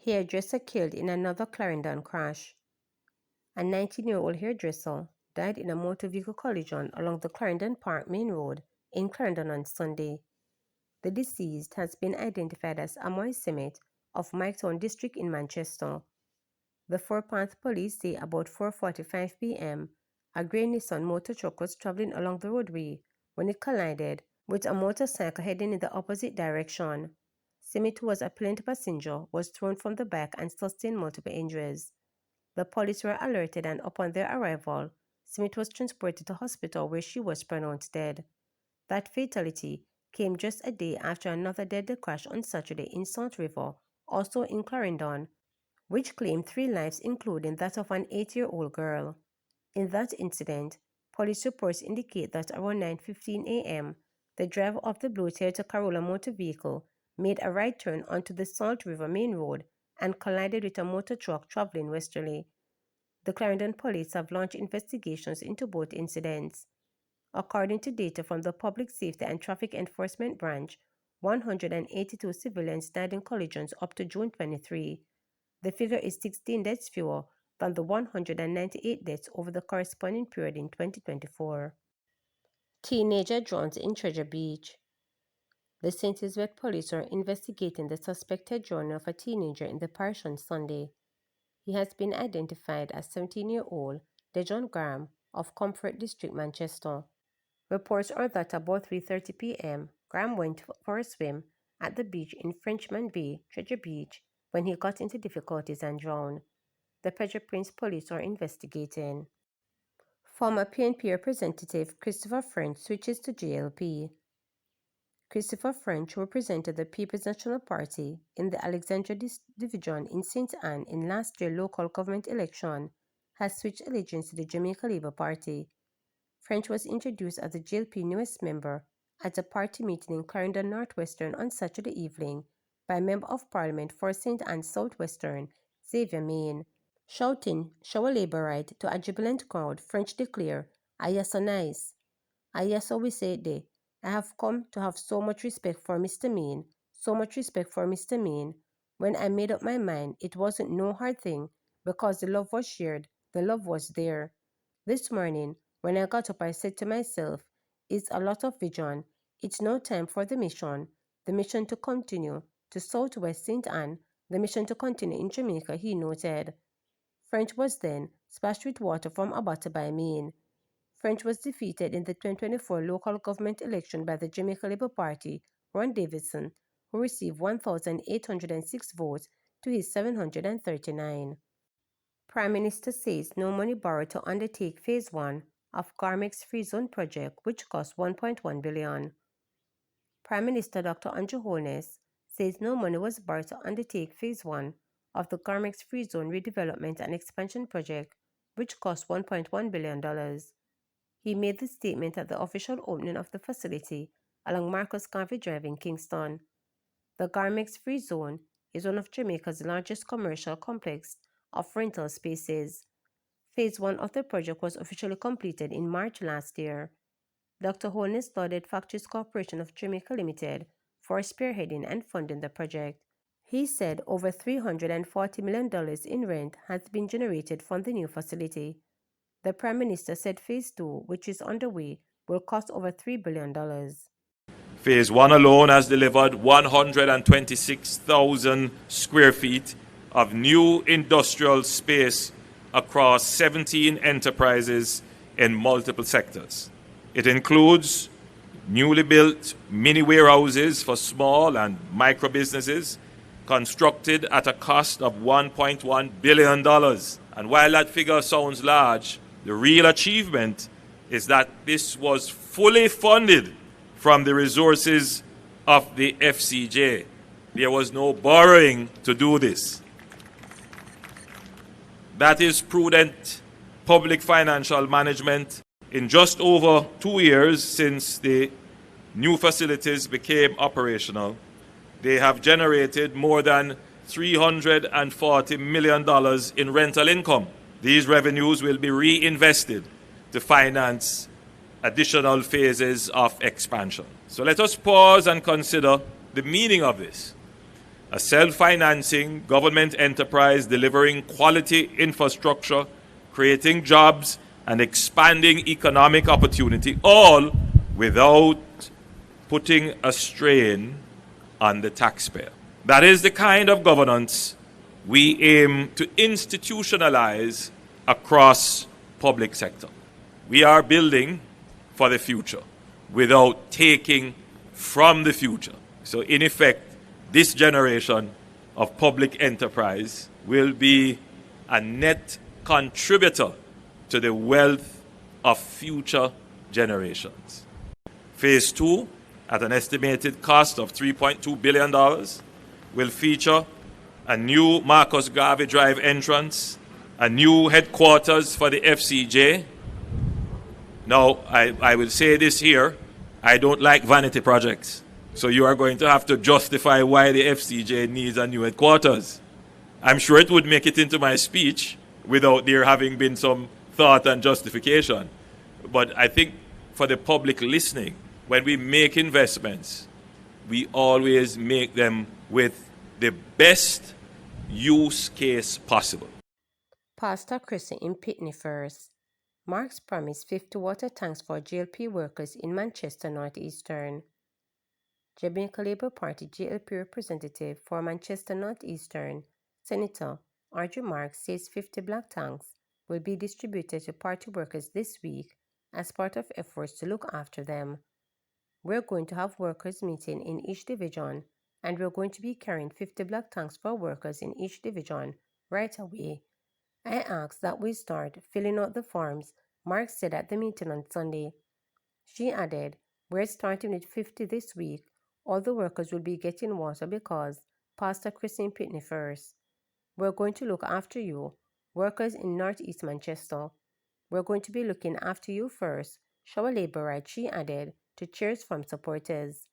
Hairdresser killed in another Clarendon crash. A 19-year-old hairdresser died in a motor vehicle collision along the Clarendon Park Main Road in Clarendon on Sunday. The deceased has been identified as Amoy Simmet of Miketown District in Manchester. The Forepath police say about 4:45 p.m., a grey Nissan motor truck was traveling along the roadway when it collided with a motorcycle heading in the opposite direction. Simmet, who was a plane passenger, was thrown from the back and sustained multiple injuries. The police were alerted, and upon their arrival, Simmet was transported to hospital where she was pronounced dead. That fatality came just a day after another deadly crash on Saturday in Salt River, also in Clarendon, which claimed 3 lives, including that of an 8-year-old girl. In that incident, police reports indicate that around 9:15 a.m., the driver of the blue Toyota Corolla motor vehicle made a right turn onto the Salt River Main Road and collided with a motor truck traveling westerly. The Clarendon police have launched investigations into both incidents. According to data from the Public Safety and Traffic Enforcement Branch, 182 civilians died in collisions up to June 23. The figure is 16 deaths fewer than the 198 deaths over the corresponding period in 2024. Teenager drowns in Treasure Beach. The St. Elizabeth police are investigating the suspected drowning of a teenager in the parish on Sunday. He has been identified as 17-year-old Dejon Graham of Comfort District, Manchester. Reports are that about 3:30 p.m., Graham went for a swim at the beach in Frenchman Bay, Treasure Beach, when he got into difficulties and drowned. The Pedro Prince police are investigating. Former PNP representative Christopher French switches to JLP. Christopher French, who represented the People's National Party in the Alexandria Division in St. Anne in last year's local government election, has switched allegiance to the Jamaica Labour Party. French was introduced as the JLP newest member at a party meeting in Clarendon Northwestern on Saturday evening by Member of Parliament for St. Anne Southwestern, Xavier Main. Shouting "Show a Labour right" to a jubilant crowd, French declared, "Aye, so nice. Aye, so we say it there. I have come to have so much respect for Mr. Main, so much respect for Mr. Main. When I made up my mind, it wasn't no hard thing, because the love was shared, the love was there. This morning, when I got up, I said to myself, it's a lot of vision. It's no time for the mission to continue to Southwest St. Anne, the mission to continue in Jamaica," he noted. French was then splashed with water from a bottle by Main. French was defeated in the 2024 local government election by the Jamaica Labour Party, Ron Davidson, who received 1,806 votes to his 739. Prime Minister says no money borrowed to undertake Phase 1 of Garmex's Free Zone project, which cost $1.1 billion. Prime Minister Dr. Andrew Holness says no money was borrowed to undertake Phase 1 of the Garmex Free Zone redevelopment and expansion project, which cost $1.1 billion. He made the statement at the official opening of the facility along Marcus Garvey Drive in Kingston. The Garmex Free Zone is one of Jamaica's largest commercial complex of rental spaces. Phase 1 of the project was officially completed in March last year. Dr. Holness lauded Factories Corporation of Jamaica Limited for spearheading and funding the project. He said over $340 million in rent has been generated from the new facility. The Prime Minister said Phase 2, which is underway, will cost over $3 billion. Phase 1 alone has delivered 126,000 square feet of new industrial space across 17 enterprises in multiple sectors. It includes newly built mini warehouses for small and micro businesses constructed at a cost of $1.1 billion. And while that figure sounds large, the real achievement is that this was fully funded from the resources of the FCJ. There was no borrowing to do this. That is prudent public financial management. In just over 2 years since the new facilities became operational, they have generated more than $340 million in rental income. These revenues will be reinvested to finance additional phases of expansion. So let us pause and consider the meaning of this. A self-financing government enterprise delivering quality infrastructure, creating jobs, and expanding economic opportunity, all without putting a strain on the taxpayer. That is the kind of governance we aim to institutionalize across public sector. We are building for the future without taking from the future. So in effect, this generation of public enterprise will be a net contributor to the wealth of future generations. Phase 2, at an estimated cost of $3.2 billion, will feature a new Marcus Garvey Drive entrance, a new headquarters for the FCJ. Now, I will say this here, I don't like vanity projects. So you are going to have to justify why the FCJ needs a new headquarters. I'm sure it would make it into my speech without there having been some thought and justification. But I think for the public listening, when we make investments, we always make them with the best use case possible. Pastor Chrissy in Pitney first. Marks promised 50 water tanks for JLP workers in Manchester Northeastern. Jamaica Labour Party JLP representative for Manchester Northeastern, Senator Arjun Marks, says 50 black tanks will be distributed to party workers this week as part of efforts to look after them. We're going to have workers meeting in each division, and we're going to be carrying 50 black tanks for workers in each division right away. I asked that we start filling out the forms, Marks said at the meeting on Sunday. She added, we're starting with 50 this week. All the workers will be getting water because Pastor Christine Pitney first. We're going to look after you, workers in Northeast Manchester. We're going to be looking after you first. Show a labour right, she added, to cheers from supporters.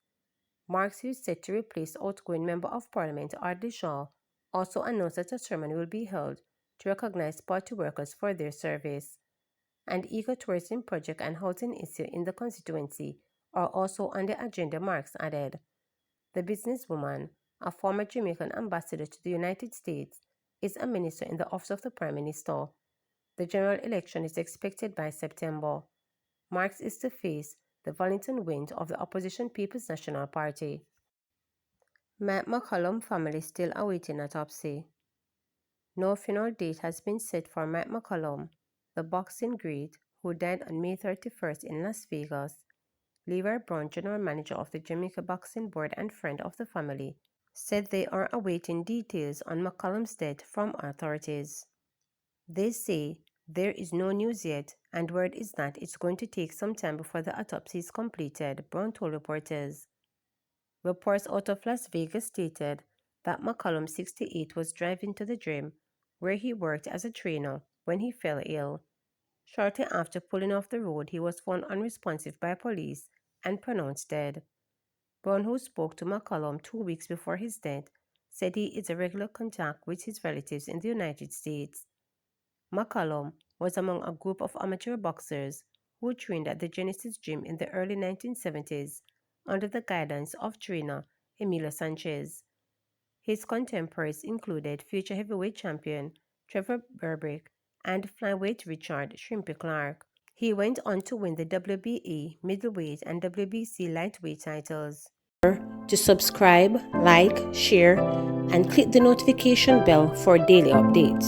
Marks, who is set to replace outgoing Member of Parliament Ardley Shaw, also announced that a ceremony will be held to recognise party workers for their service. And eco-tourism project and housing issue in the constituency are also on the agenda, Marks added. The businesswoman, a former Jamaican ambassador to the United States, is a minister in the office of the Prime Minister. The general election is expected by September. Marks is to face the Wellington wind of the opposition People's National Party. McCollum family still awaiting autopsy. No funeral date has been set for McCollum, the boxing great who died on May 31st in Las Vegas. Leroy Brown, general manager of the Jamaica Boxing Board and friend of the family, said they are awaiting details on McCollum's death from authorities. They say there is no news yet, and word is that it's going to take some time before the autopsy is completed, Brown told reporters. Reports out of Las Vegas stated that McCollum, 68, was driving to the gym where he worked as a trainer when he fell ill. Shortly after pulling off the road, he was found unresponsive by police and pronounced dead. Brown, who spoke to McCollum 2 weeks before his death, said he is in regular contact with his relatives in the United States. McCollum was among a group of amateur boxers who trained at the Genesis Gym in the early 1970s under the guidance of trainer Emilio Sanchez. His contemporaries included future heavyweight champion Trevor Berbick and flyweight Richard Shrimpy Clark. He went on to win the WBA middleweight and WBC lightweight titles. To subscribe, like, share, and click the notification bell for daily updates.